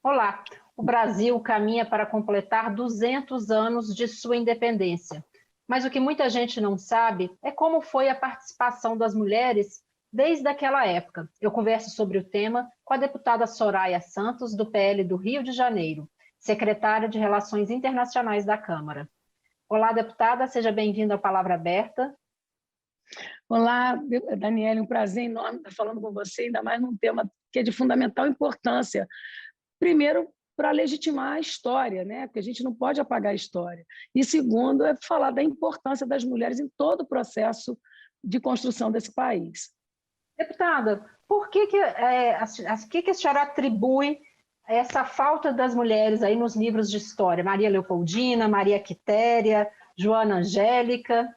Olá, o Brasil caminha para completar 200 anos de sua independência. Mas o que muita gente não sabe é como foi a participação das mulheres desde aquela época. Eu converso sobre o tema com a deputada Soraya Santos, do PL do Rio de Janeiro, secretária de Relações Internacionais da Câmara. Olá, deputada, seja bem-vinda ao Palavra Aberta. Olá, Daniele, um prazer enorme estar falando com você, ainda mais num tema que é de fundamental importância. Primeiro, para legitimar a história, né? Porque a gente não pode apagar a história. E segundo, é falar da importância das mulheres em todo o processo de construção desse país. Deputada, por que a senhora atribui essa falta das mulheres aí nos livros de história? Maria Leopoldina, Maria Quitéria, Joana Angélica?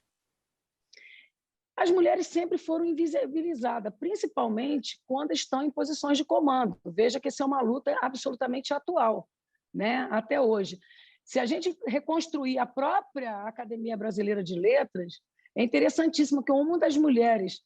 As mulheres sempre foram invisibilizadas, principalmente quando estão em posições de comando. Veja que essa é uma luta absolutamente atual, né? Até hoje. Se a gente reconstruir a própria Academia Brasileira de Letras, é interessantíssimo que uma das mulheres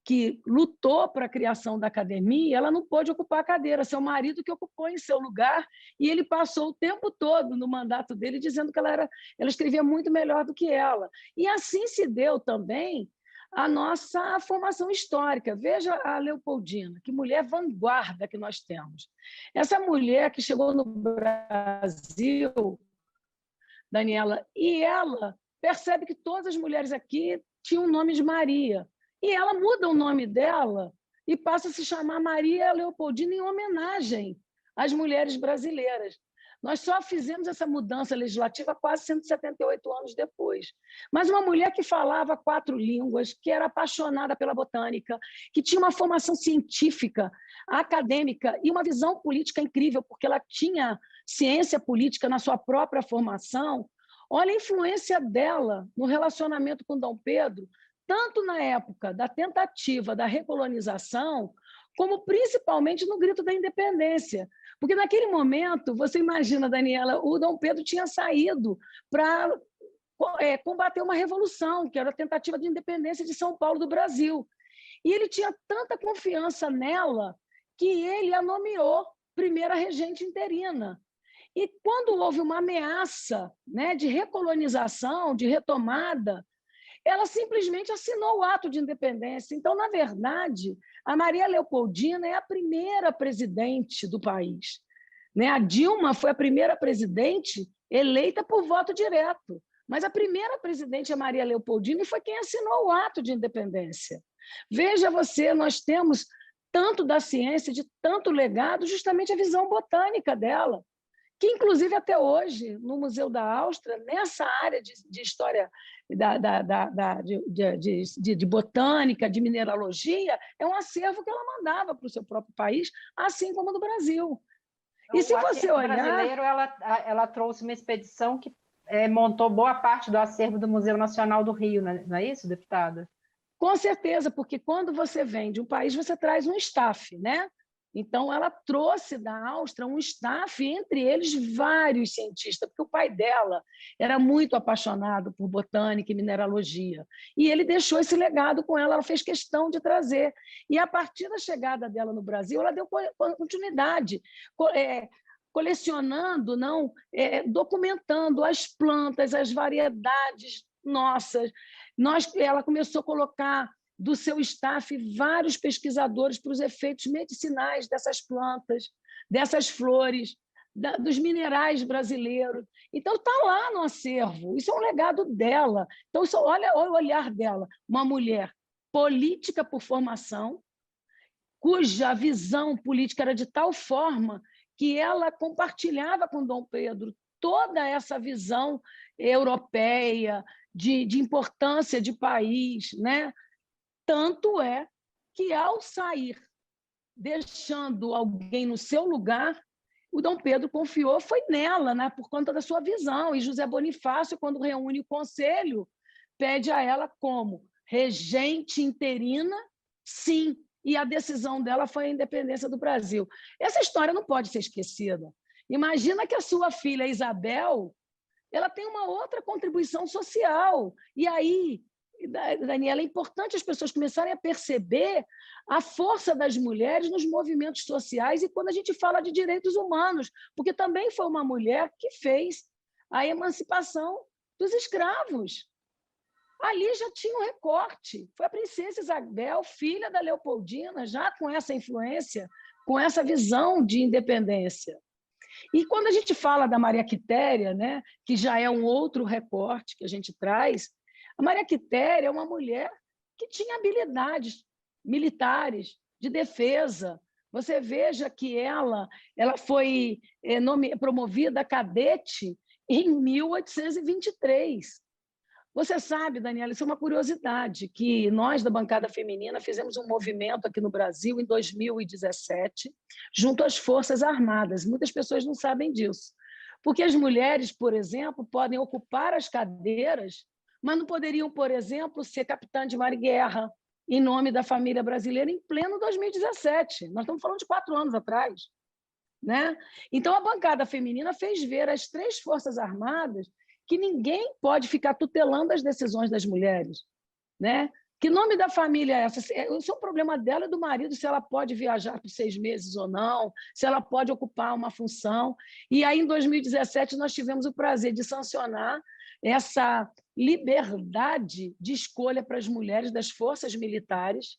que lutou para a criação da academia, ela não pôde ocupar a cadeira, seu marido que ocupou em seu lugar, e ele passou o tempo todo no mandato dele dizendo que ela escrevia muito melhor do que ela. E assim se deu também a nossa formação histórica. Veja a Leopoldina, que mulher vanguarda que nós temos. Essa mulher que chegou no Brasil, Daniela, e ela percebe que todas as mulheres aqui tinham o nome de Maria. E ela muda o nome dela e passa a se chamar Maria Leopoldina em homenagem às mulheres brasileiras. Nós só fizemos essa mudança legislativa quase 178 anos depois. Mas uma mulher que falava 4 línguas, que era apaixonada pela botânica, que tinha uma formação científica, acadêmica e uma visão política incrível, porque ela tinha ciência política na sua própria formação. Olha a influência dela no relacionamento com Dom Pedro, tanto na época da tentativa da recolonização, como principalmente no grito da independência. Porque naquele momento, você imagina, Daniela, o Dom Pedro tinha saído para combater uma revolução, que era a tentativa de independência de São Paulo do Brasil. E ele tinha tanta confiança nela que ele a nomeou primeira regente interina. E quando houve uma ameaça, né, de recolonização, de retomada, ela simplesmente assinou o ato de independência. Então, na verdade, a Maria Leopoldina é a primeira presidente do país, né? A Dilma foi a primeira presidente eleita por voto direto, mas a primeira presidente é Maria Leopoldina e foi quem assinou o ato de independência. Veja você, nós temos tanto da ciência, de tanto legado, justamente a visão botânica dela, que, inclusive, até hoje, no Museu da Áustria, nessa área de história de botânica, de mineralogia, é um acervo que ela mandava para o seu próprio país, assim como no Brasil. Então, e se você olhar... brasileiro, ela trouxe uma expedição que montou boa parte do acervo do Museu Nacional do Rio, não é isso, deputada? Com certeza, porque quando você vem de um país, você traz um staff, né? Então, ela trouxe da Áustria um staff, entre eles vários cientistas, porque o pai dela era muito apaixonado por botânica e mineralogia. E ele deixou esse legado com ela fez questão de trazer. E, a partir da chegada dela no Brasil, ela deu continuidade, colecionando, documentando as plantas, as variedades nossas. Ela começou a colocar do seu staff vários pesquisadores para os efeitos medicinais dessas plantas, dessas flores, dos minerais brasileiros. Então, está lá no acervo. Isso é um legado dela. Então, olha o olhar dela. Uma mulher política por formação, cuja visão política era de tal forma que ela compartilhava com Dom Pedro toda essa visão europeia, de importância de país, né? Tanto é que, ao sair, deixando alguém no seu lugar, o Dom Pedro confiou, foi nela, né, por conta da sua visão. E José Bonifácio, quando reúne o conselho, pede a ela como regente interina, sim, e a decisão dela foi a independência do Brasil. Essa história não pode ser esquecida. Imagina que a sua filha Isabel, ela tem uma outra contribuição social. E aí Daniela, é importante as pessoas começarem a perceber a força das mulheres nos movimentos sociais e quando a gente fala de direitos humanos, porque também foi uma mulher que fez a emancipação dos escravos. Ali já tinha um recorte. Foi a princesa Isabel, filha da Leopoldina, já com essa influência, com essa visão de independência. E quando a gente fala da Maria Quitéria, né, que já é um outro recorte que a gente traz, a Maria Quitéria é uma mulher que tinha habilidades militares, de defesa. Você veja que ela foi promovida a cadete em 1823. Você sabe, Daniela, isso é uma curiosidade, que nós, da bancada feminina, fizemos um movimento aqui no Brasil em 2017, junto às Forças Armadas. Muitas pessoas não sabem disso. Porque as mulheres, por exemplo, podem ocupar as cadeiras, mas não poderiam, por exemplo, ser capitã de mar e guerra, em nome da família brasileira, em pleno 2017. Nós estamos falando de 4 anos atrás. Né? Então, a bancada feminina fez ver às 3 Forças Armadas que ninguém pode ficar tutelando as decisões das mulheres. Né? Que nome da família é essa? Isso é um problema dela e do marido, se ela pode viajar por 6 meses ou não, se ela pode ocupar uma função. E aí, em 2017, nós tivemos o prazer de sancionar essa liberdade de escolha para as mulheres das forças militares,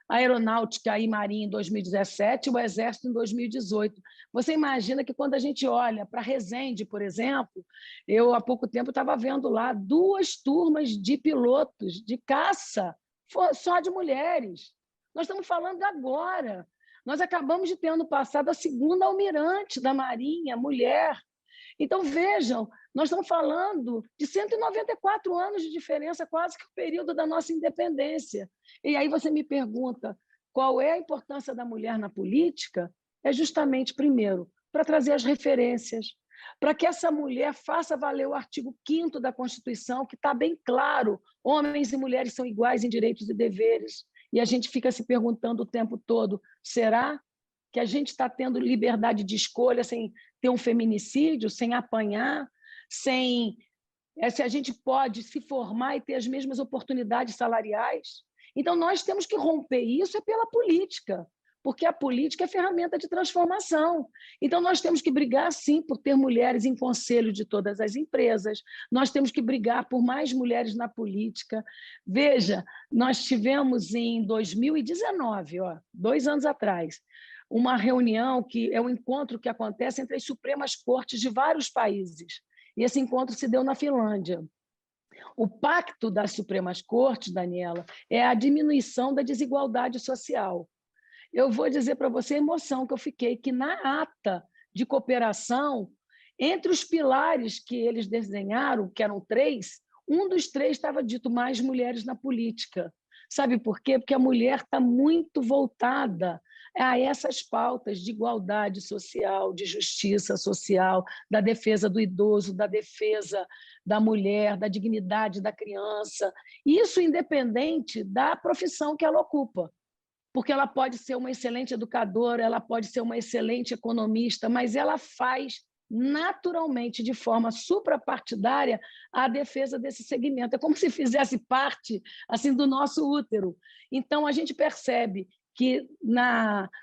a Aeronáutica e Marinha em 2017 e o Exército em 2018. Você imagina que quando a gente olha para Resende, por exemplo, eu há pouco tempo estava vendo lá 2 turmas de pilotos de caça só de mulheres. Nós estamos falando agora. Nós acabamos de ter ano passado a 2ª almirante da Marinha, mulher. Então, vejam, nós estamos falando de 194 anos de diferença, quase que o período da nossa independência. E aí você me pergunta qual é a importância da mulher na política? É justamente, primeiro, para trazer as referências, para que essa mulher faça valer o artigo 5º da Constituição, que está bem claro, homens e mulheres são iguais em direitos e deveres. E a gente fica se perguntando o tempo todo, será que a gente está tendo liberdade de escolha sem ter um feminicídio, sem apanhar, se a gente pode se formar e ter as mesmas oportunidades salariais? Então, nós temos que romper isso pela política, porque a política é ferramenta de transformação. Então, nós temos que brigar, sim, por ter mulheres em conselho de todas as empresas, nós temos que brigar por mais mulheres na política. Veja, nós tivemos em 2019, 2 anos atrás, uma reunião que é um encontro que acontece entre as Supremas Cortes de vários países. E esse encontro se deu na Finlândia. O pacto das Supremas Cortes, Daniela, é a diminuição da desigualdade social. Eu vou dizer para você a emoção que eu fiquei, que na ata de cooperação, entre os pilares que eles desenharam, que eram 3, um dos 3 estava dito mais mulheres na política. Sabe por quê? Porque a mulher está muito voltada a essas pautas de igualdade social, de justiça social, da defesa do idoso, da defesa da mulher, da dignidade da criança. Isso independente da profissão que ela ocupa, porque ela pode ser uma excelente educadora, ela pode ser uma excelente economista, mas ela faz naturalmente, de forma suprapartidária, a defesa desse segmento. É como se fizesse parte assim, do nosso útero. Então, a gente percebe que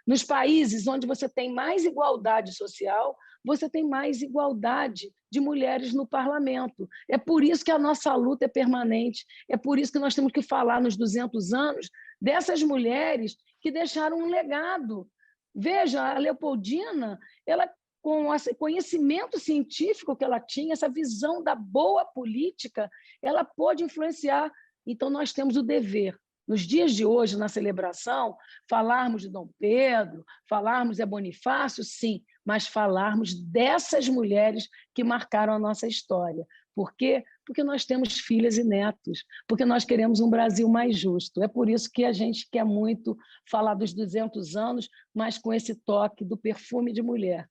nos países onde você tem mais igualdade social, você tem mais igualdade de mulheres no parlamento. É por isso que a nossa luta é permanente, é por isso que nós temos que falar nos 200 anos dessas mulheres que deixaram um legado. Veja, a Leopoldina, ela, com esse conhecimento científico que ela tinha, essa visão da boa política, ela pôde influenciar. Então, nós temos o dever, nos dias de hoje, na celebração, falarmos de Dom Pedro, falarmos de Bonifácio, sim, mas falarmos dessas mulheres que marcaram a nossa história. Por quê? Porque nós temos filhas e netos, porque nós queremos um Brasil mais justo. É por isso que a gente quer muito falar dos 200 anos, mas com esse toque do perfume de mulher.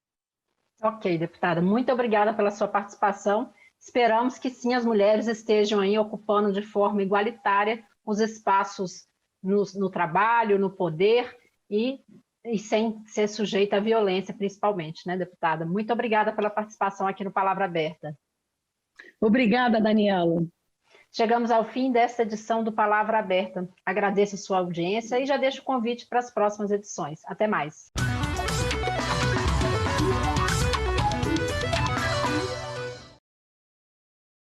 Ok, deputada, muito obrigada pela sua participação. Esperamos que sim, as mulheres estejam aí ocupando de forma igualitária os espaços no trabalho, no poder e sem ser sujeita à violência, principalmente, né, deputada? Muito obrigada pela participação aqui no Palavra Aberta. Obrigada, Daniela. Chegamos ao fim desta edição do Palavra Aberta. Agradeço a sua audiência e já deixo o convite para as próximas edições. Até mais.